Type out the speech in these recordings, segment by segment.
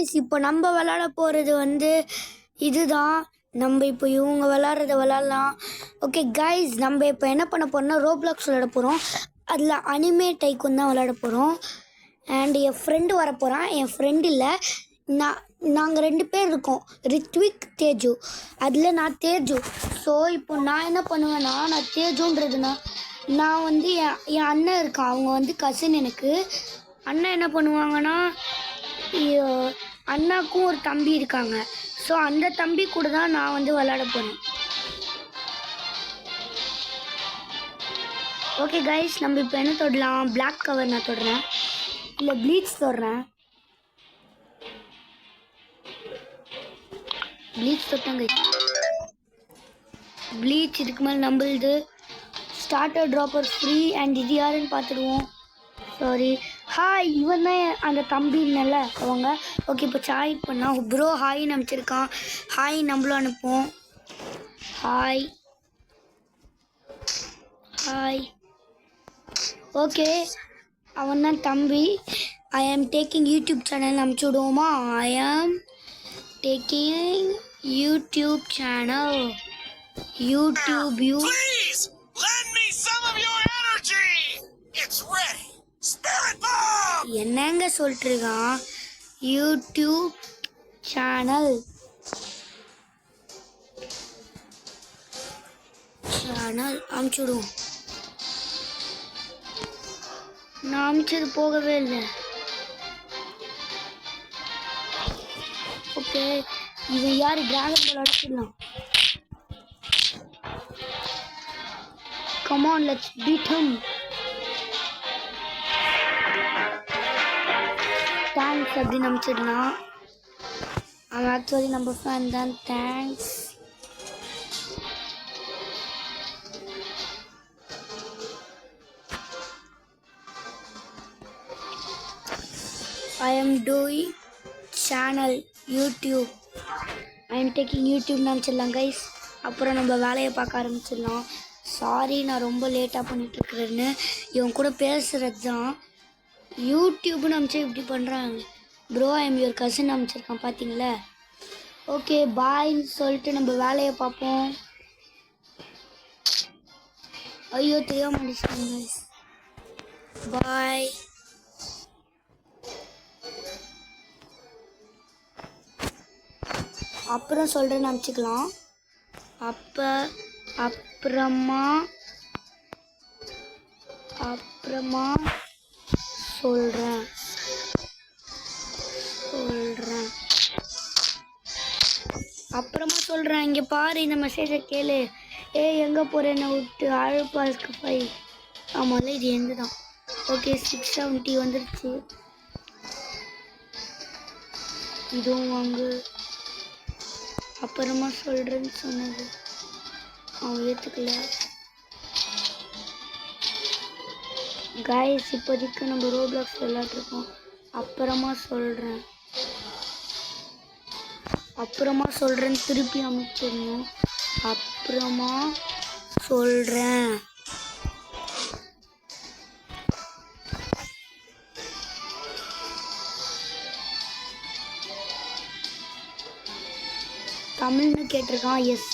guys, இப்போ நம்ம விளையாட போகிறது வந்து இதுதான். நம்ம இப்போ இவங்க விளையாடுறத விளையாடலாம். ஓகே guys, நம்ம இப்போ என்ன பண்ண போகிறோம்னா ரோப்ளாக்ஸ் விளையாட போகிறோம். அதில் அனிமே டைக்கூன் தான் விளையாட போகிறோம். அண்ட் என் ஃப்ரெண்டு வர போகிறான். என் ஃப்ரெண்டு இல்லை, நாங்கள் 2 பேர் இருக்கோம், ரித்விக், தேஜு. அதில் நான் தேஜு. ஸோ இப்போ நான் என்ன பண்ணுவேன்னா, நான் தேஜுன்றதுனா நான் வந்து என் அண்ணன் இருக்கான், அவங்க வந்து கசின். எனக்கு அண்ணன் என்ன பண்ணுவாங்கன்னா, அண்ணாக்கும் ஒரு தம்பி இருக்காங்க. ஸோ அந்த தம்பி கூட தான் நான் வந்து விளையாட போகிறேன். ஓகே கைஸ், நம்ம இப்போ என்ன தொடலாம்? பிளாக் கவர் நான் தொடுறேன், இல்லை ப்ளீச் தொடுறேன். ப்ளீச் தொட்டேன் கைஸ். ப்ளீச் இதுக்கு மேலே நம்மளுது. Starter dropper free. அண்ட் இது யாருன்னு பார்த்துடுவோம். சாரி, ஹாய், இவன் தான் அந்த தம்பி இல்லைல்ல அவங்க. ஓகே, இப்போ சாய் பண்ணா ப்ரோ ஹாய்னு அனுப்பிச்சிருக்கான். ஹாய் நம்மளும் அனுப்போம். Hi hi. ஓகே, அவன் தான் தம்பி. ஐ ஆம் டேக்கிங் யூடியூப் சேனல் அனுப்பிச்சி விடுவோமா? I am taking YouTube channel. YouTube Please lend me some of your energy. It's ready. Spirit bomb. என்னங்க சொல்லிட்டு இருக்கான்? யூடியூப் சேனல் அனுப்பிச்சுடுவோம். நான் அனுப்பிச்சது போகவே இல்லை. ஓகே, இவன் யார்? டிராகன் பால் அடிச்சிடலாம். Come on, let's beat him. Thanks அப்படின்னு அனுப்பிச்சிடலாம். அவன் ஆக்சுவலி நம்ம ஃபேன் தான். Thanks. I am doing channel YouTube. I am taking YouTube அனுப்பிச்சிடலாம் கைஸ். அப்புறம் நம்ம வேலையை பார்க்க ஆரம்பிச்சிடலாம். சாரி, நான் ரொம்ப லேட்டாக பண்ணிகிட்ருக்குறேன்னு. இவன் கூட பேசுகிறது தான். யூடியூப்னு அனுப்பிச்சு இப்படி பண்ணுறாங்க. Bro I am your cousin அனுப்பிச்சிருக்கான், பார்த்தீங்களா? ஓகே, பாய்ன்னு சொல்லிட்டு நம்ம வேலையை பார்ப்போம். ஐயோ, தெரியாம முடிச்சிட்டேன் கைஸ். பாய். அப்புறம் சொல்கிறேன்னு அனுப்பிச்சிக்கலாம். அப்புறமா சொல்கிறேன். அப்புறமா சொல்கிறேன். இங்கே பாரு, இந்த மெசேஜை கேளு. எங்கே போகிறேன்னு விட்டு அழுப்பாஸ்க்கு 5. ஆமாம், இது எந்த தான். ஓகே, 670 வந்துருச்சு. இதுவும் வாங்கு. அப்புறமா சொல்கிறேன்னு சொன்னது அவன் ஏற்றுக்கல. கைஸ், இப்போதைக்கு நம்ம ரோப்ளாக்ஸ் விளையாட்ருக்கோம். அப்புறமா சொல்கிறேன்னு திருப்பி அமைச்சிடணும். அப்புறமா சொல்கிறேன். தமிழ்னு கேட்டிருக்கான். எஸ்.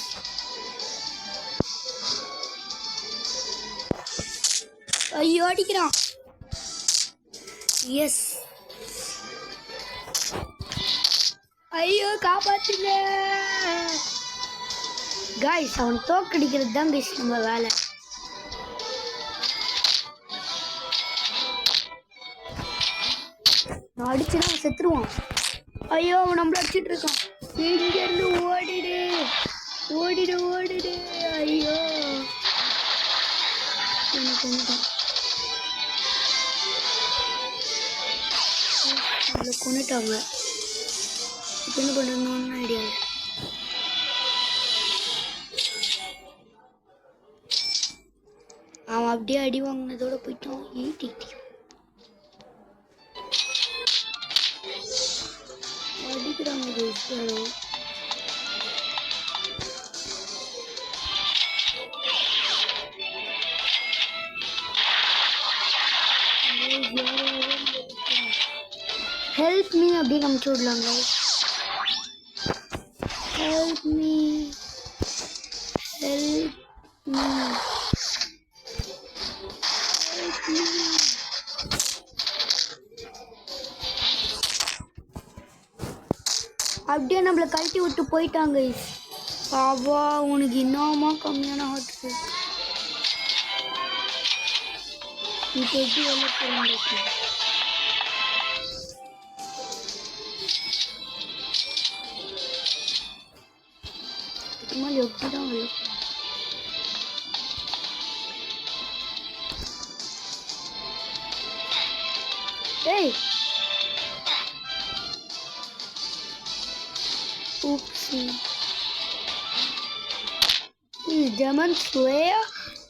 ஐயோ, அடிக்கிறான். எஸ். ஐயோ, காப்பாத்துங்க கைஸ். அவன் தோக்கடிக்கிறது தான் கைஸ் நம்ம வேலை. நான் அடிச்சுனா அவன் செத்துருவான். ஐயோ, அவன் நம்மள அடிச்சுட்டு இருக்கான். இங்கேருந்து ஓடிடு. ஐயோ, எனக்கு கொண்டுட்டாங்க. இப்போ என்ன பண்ணணும்னு ஐடியா இல்லை. அவன் அப்படியே அடி வாங்கினதோட போயிட்டான். அடிக்கிறாங்க யாரோ. ஹெல்ப் மீ அப்படின்னு அனுப்பிச்சு விடலாங்க. Help me help me help me. அப்படியே நம்மளை கழட்டி விட்டு போயிட்டாங்க. அவா உனக்கு இன்னமா கம்மியான ஹார்ட் இருக்கு. இப்போ எப்படி வெளில போகிறோம்? எப்படிதான் வெளில ஏய் oopsie. Is Demon Slayer?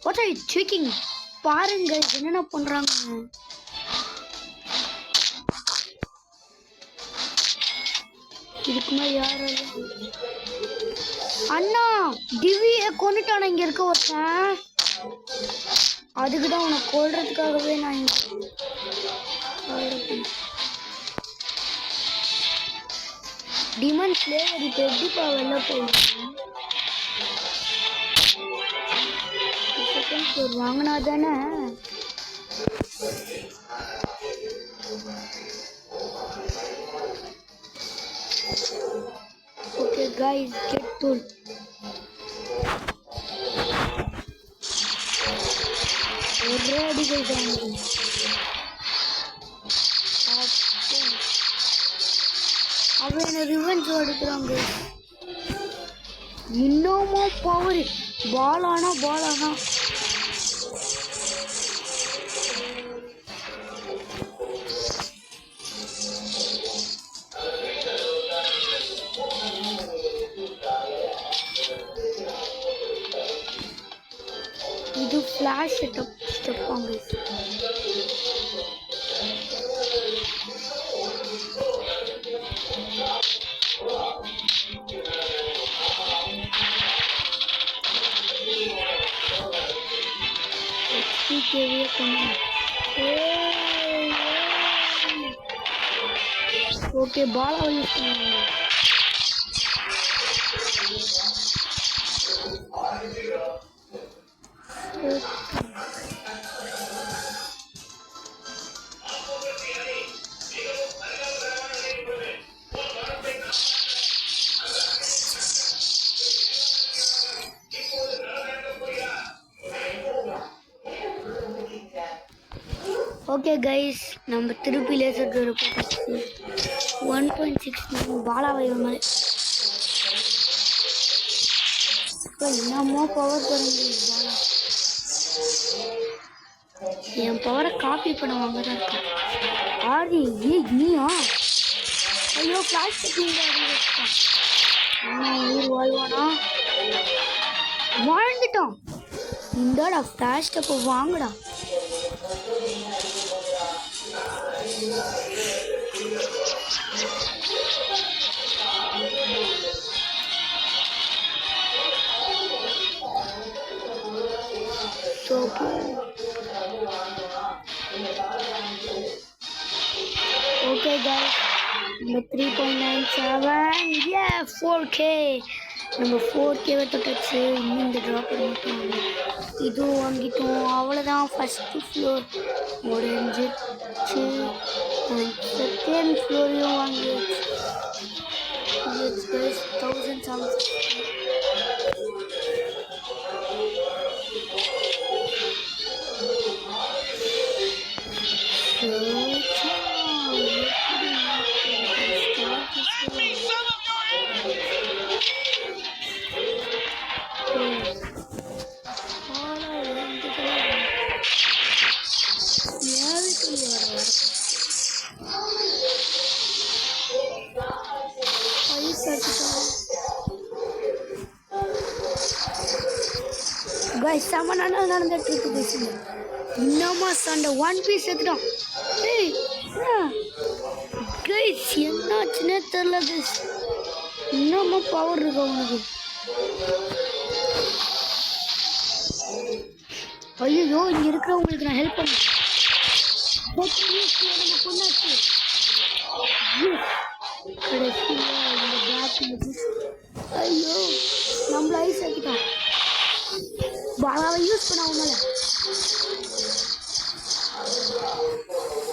What are you checking? பாருங்க என்னென்ன பண்றாங்க. இதுக்கு மேலே யாரும் அண்ணா திவ்ய கொண்டுட்டான இங்க இருக்க ஒருத்தன். அதுக்கு தான் உன்னை கொல்றதுக்காகவே நான் இங்க டிமன் ஸ்லேயர் இப்போ எப்படிப்பா வெளில போயிடுச்சு? செகண்ட் ஃப்ளோர் வாங்கினா தானே. Okay guys get tool. ஒரே அடிகள் தான். அவன் என்ன ரிவெஞ்ச் எடுக்கிறாங்க. இன்னமும் பவர் பாலானா இது ஃபிளாஷ் ஸ்டெப்பாங்க. ஓகே பாலா யூஸ் பண்ணுங்க. ஓகே கைஸ் நம்ம திருப்பி லேசர் டோர் போட்டாச்சு. 1.6 பாலாவை மாதிரி என்னமோ பவர் பண்ணுங்க. பாலா என் பவரை காப்பி பண்ணுவாங்க தான் இருக்கேன். ஆரி நீயா? ஐயோ பிளாஸ்டிக் உயிர் வாழ்வானா? வாழ்ந்துட்டான். இந்தாடா ஃபிளாஷ் அப்போ வாங்கடா. Okay guys, number 3.97, yeah 4K. நம்ம 4K தொட்டாச்சு. இன்னும் இந்த ட்ராப்பர் மட்டும் இது வாங்கிட்டோம். அவ்வளோதான். ஃபஸ்ட்டு ஃப்ளோர் முடிஞ்சிச்சு. செகண்ட் ஃப்ளோரையும் வாங்கியாச்சு. 1000 sounds. Guys, someone நடந்துட்டு இருக்கு பேசுங்க. இன்னமா சண்டை ஒன் பீஸ் எடுத்துட்டான். ஏய் கைஸ் என்னாச்சுன்னே தெரியல கைஸ். இன்னமா பவர் இருக்கு அவனுக்கு. ஐயோ இங்க இருக்கிறவங்களுக்கு நான் ஹெல்ப் பண்ணேன். நம்ம கொண்டாச்சு. கடைசியா இந்த பேட் ஐயோ நம்மள ஐஸ் ஆக்கிட்டான் பாலாவை யூஸ் பண்ண உன்னால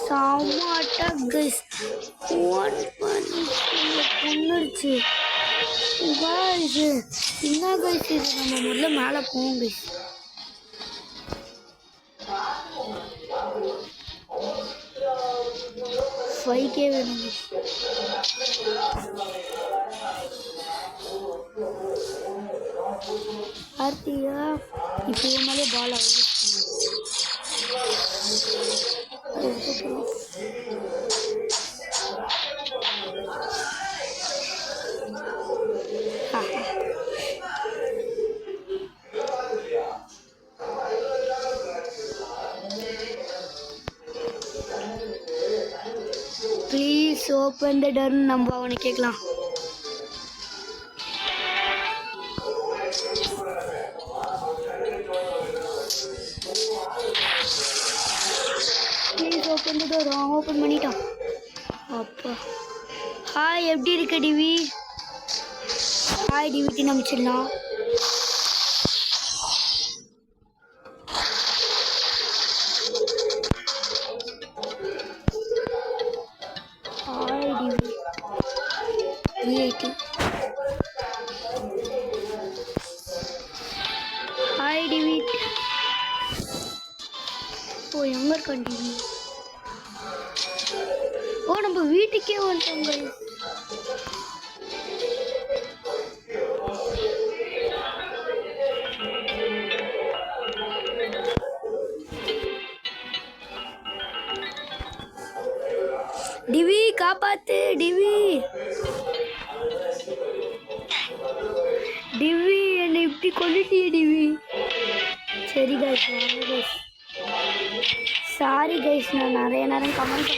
சாமாட்டா கைஸ் 1 பண்ணி கொன்னுடுச்சு கைஸ் என்ன கைஸ் இது நம்ம முதல்ல மேலே போவோம் கைஸ் ஃபைக்கே வேணும் ஆர்த்தியா இப்போ மேலே பால் ஆகுது ப்ளீஸ் ஓப்பன் த டோர் நம்ம அவனை கேட்கலாம் ப்ளீஸ் ஓப்பன் த டோர் அவன் ஓப்பன் பண்ணிட்டான் அப்பா ஹாய் எப்படி இருக்க டிவி ஹாய் டிவிட்டி நம்பிச்சிடலாம் ஹாய் டிவிட் ஓ எங்க இருக்கான் டிவி ஓ நம்ம வீட்டுக்கே வந்துட்டோம் டிவி காப்பாத்து டிவி டிவி என்னை இப்படி கொண்டுட்டியே டிவி சரி கைஸ் வாங்க கைஸ் சாரி கைஸ் நான் நிறைய நேரம் கமெண்ட்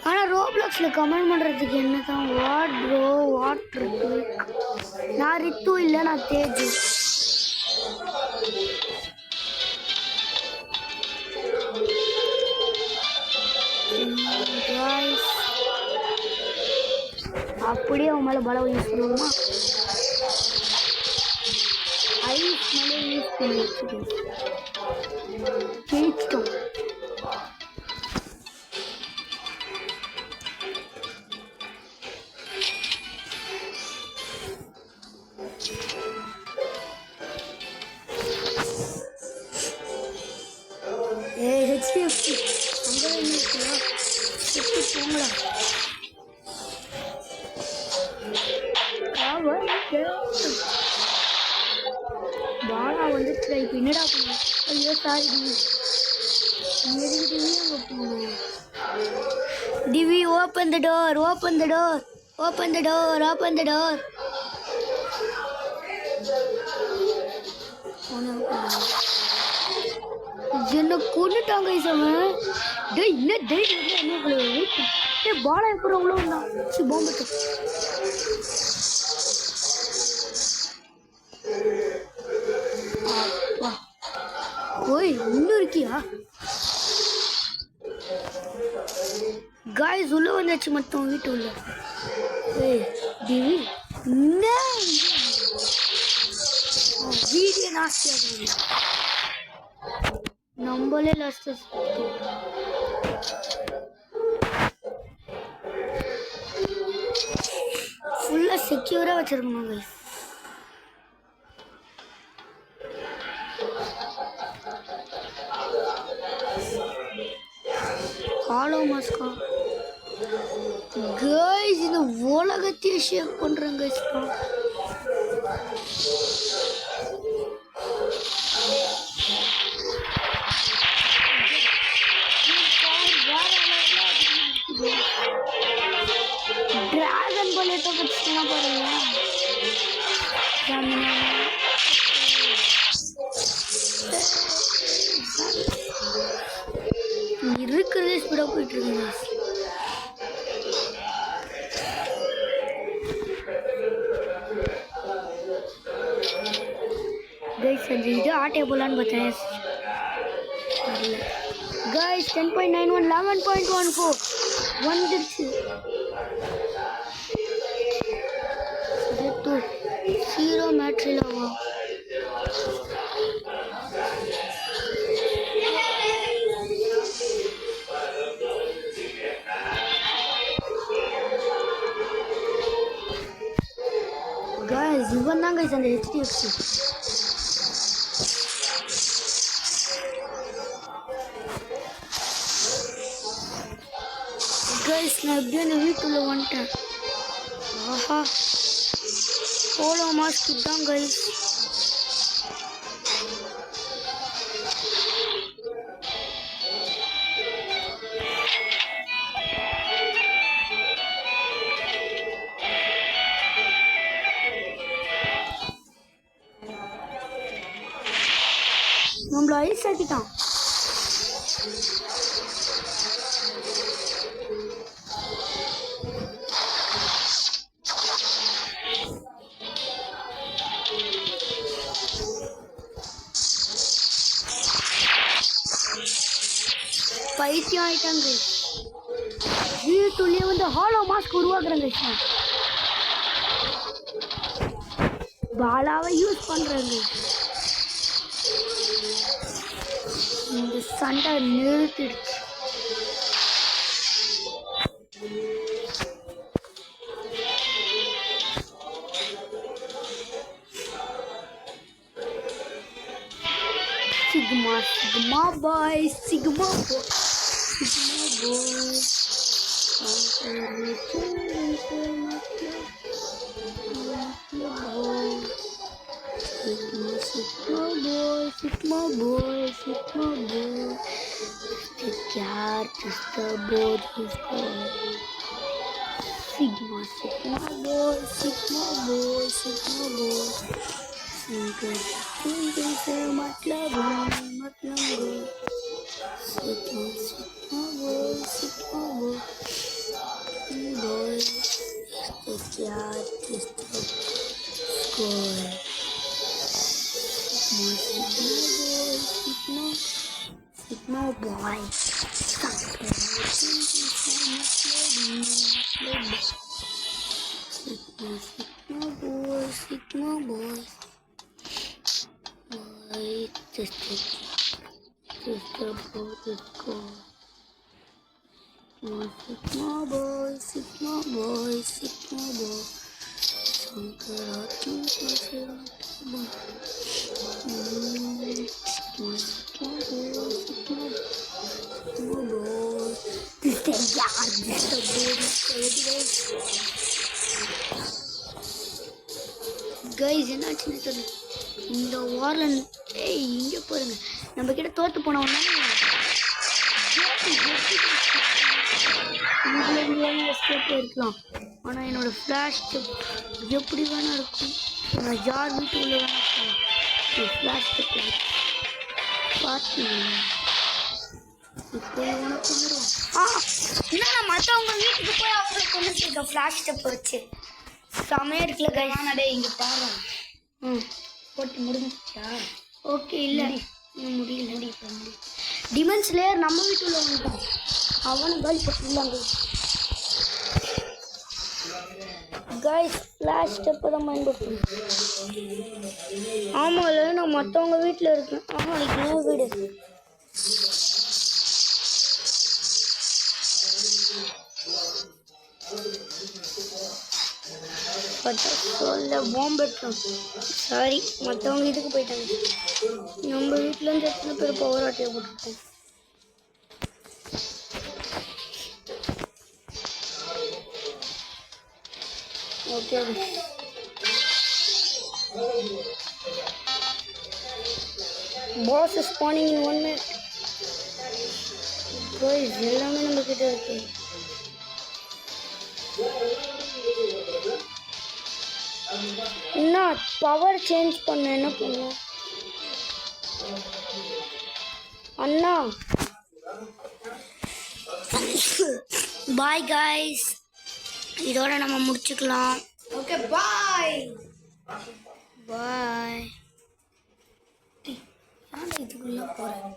ஆனால் ரோப்ளாக்ஸில் கமெண்ட் பண்ணுறதுக்கு என்ன தான் வாட் ப்ரோ வாட் ரித்து நான் ரித்து இல்லை நான் தேஜு அப்படியே அவன் மேலே பலம் யூஸ் பண்ணுவோமா ஐஸ் மேலே யூஸ் பண்ணி வச்சுக்கோங்க ஜெயிச்சிட்டோம் ஹெச்டிஎஃப்சி அங்கே என்ன இருக்குல்ல எப்படி போங்களா பாலா வந்துட்டு இப்போ என்னடா பண்ணுவோம் ஐயோ சாரி டிவி அங்கே போகணும் TV open the door open the door open the door open the door என்ன கொண்டுட்டாங்க அவன் டேய் என்ன தைரியம் என்ன பாலா எப்படி அவ்வளோ வந்தான் சரி பாம்பு ஓய் இன்னும் இருக்கியா காய்ஸ் உள்ள வந்தாச்சு மட்டும் வீட்டு உள்ள ஏய் டிவி வீடியோ நாஸ்தி ஆகுது நம்மளே லாஸ்ட் ஃபுல்லாக செக்யூராக வச்சிருக்கணும் கைஸ் ஹாலோ மாஸ்கா கைஸ் இந்த உலகத்தையே ஷேக் பண்ணுறேன் கைஸ் டிராகன் பாலேட்டை பற்றினா பாருங்க இருக்கிறதே ஸ்பீடாக போயிட்டு இருக்குங்க கைஸ் அந்த இது ஆட்டே போலான்னு பார்த்தேன் கைஸ் 10.91 11.14 வந்துடுச்சு. ஜீரோ மேட்ரிலாவா? guys இவன் தான் guys அந்த HDFC. guys நான் அப்படியே அந்த வீட்டுக்குள்ள வந்துட்டேன். ஆஹா ஹோலோ மாஸ்க் தான் guys. நம்மள ஐஸ் ஆக்கிட்டான். பைத்தியம் ஆயிட்டாங்க. வீட்டுள்ளே வந்து ஹாலோ மாஸ்க் உருவாக்குறாங்க. பாலாவை யூஸ் பண்றாங்க. இந்த சண்டை நிறுத்திடுச்சு. Sigma sigma bye sigma bye sigma bye. Sigma boy, Sigma boy. The cat is the boy is boy. Sigma boy, Sigma boy, Sigma boy. Single से मतलब boy. Sigma boy, Sigma boy. Boy, the cat is the boy. Sigma boy. Sigma boy. Boy, just the boy is gone. Sigma boy, Sigma boy, Sigma boy. Guys என்னாச்சுன்னு தெரியல. இந்த Warren இங்கே பாருங்க, நம்ம கிட்ட தோற்று போனவொன்னா எஸ்கேப் இருக்கலாம். ஆனால் என்னோட ஃப்ளாஷ் எப்படி வேணா இருக்கும். நான் யார் வீட்டுக்குள்ளே வேணா இருக்கலாம். ஃப்ளாஷ் பார்த்தீங்க இப்போ உனக்கு என்ன மற்றவங்க வீட்டுக்கு போய் அவங்களுக்கு கொண்டு சேர்க்க ஃப்ளாஷ் ஸ்டெப் வச்சு செமையாக இருக்குல்ல கைஸ். நடே இங்கே பாரு. போட்டு முடிஞ்சிச்சா? ஓகே இல்லை முடியல. டிமன்ஸ் லேயர் நம்ம வீட்டுக்குள்ள வந்துட்டான். அவனை காலி பண்ணிடலாங்க கைஸ். ஃப்ளாஷ் ஸ்டெப்பை தான் பயன்படுத்தணும். ஆமாம் இல்லை நான் மற்றவங்க வீட்டில் இருக்கேன். ஆமாம் இது இன்னும் வீடு. சொல்ல பாம்பெட்டோம். சாரி மற்றவங்க இதுக்கு போயிட்டாங்க. நம்ம வீட்டிலேருந்து எத்தனை பேர் பவர் ஆட்டையை போட்டுருக்கோம். Okay boss is spawning in 1 minute. Guys எல்லாமே நம்ம கிட்ட இருக்கு. என்ன பவர் சேஞ்ச் பண்ண என்ன பண்ணும் அண்ணா? பாய் கைஸ், இதோட நம்ம முடிச்சுக்கலாம். ஓகே பாய் பாய். இதுக்குள்ள போறேன்.